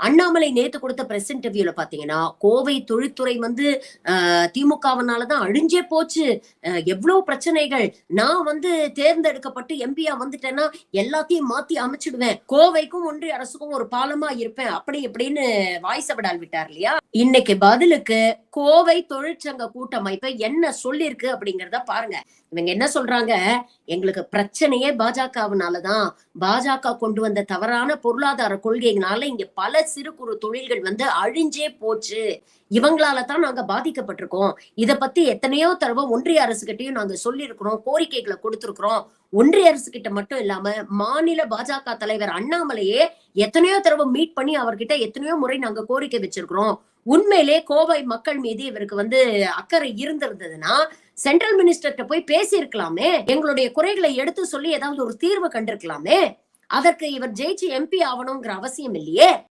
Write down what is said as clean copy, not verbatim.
அண்ணாமலை நேத்து கொடுத்த பிரஸ் இன்டர்வியூல பாத்தீங்கன்னா, கோவை தொழில்துறை திமுகவினாலதான் அழிஞ்சே போச்சு. எவ்வளவு பிரச்சனைகள். நான் தேர்ந்தெடுக்கப்பட்டு எம்பியா வந்துட்டேன்னா எல்லாத்தையும் மாத்தி அமைச்சிடுவேன். கோவைக்கும் ஒன்றிய அரசுக்கும் ஒரு பாலமா இருப்பேன். அப்படி இப்படின்னு வாய்ஸ் விடால் விட்டார் இல்லையா? இன்னைக்கு பதிலுக்கு கோவை தொழிற்சங்க கூட்டமைப்பு என்ன சொல்லிருக்கு அப்படிங்கறத பாருங்க. இவங்க என்ன சொல்றாங்க? எங்களுக்கு பிரச்சனையே பாஜகவினாலதான். பாஜக கொண்டு வந்த தவறான பொருளாதார கொள்கையினால இங்க பல சிறு குறு தொழில்கள் அழிஞ்சே போச்சு. இவங்களால தான் நாங்க பாதிக்கப்பட்டிருக்கோம். இத பத்தி எத்தனையோ தடவை ஒன்றிய அரசு கிட்டயும் நாங்க சொல்லியிருக்கிறோம், கோரிக்கைகளை கொடுத்திருக்கிறோம். ஒன்றிய அரசு கிட்ட மட்டும் இல்லாம மாநில பாஜக தலைவர் அண்ணாமலையே எத்தனையோ தடவை மீட் பண்ணி அவர்கிட்ட எத்தனையோ முறை நாங்க கோரிக்கை வச்சிருக்கிறோம். உண்மையிலே கோவை மக்கள் மீது இவருக்கு அக்கறை இருந்திருந்ததுன்னா சென்ட்ரல் மினிஸ்டர்கிட்ட போய் பேசி இருக்கலாமே. எங்களுடைய குறைகளை எடுத்து சொல்லி ஏதாவது ஒரு தீர்வு கண்டிருக்கலாமே. அதற்கு இவர் ஜெயிச்சு எம்பி ஆகணுங்கிற அவசியம் இல்லையே.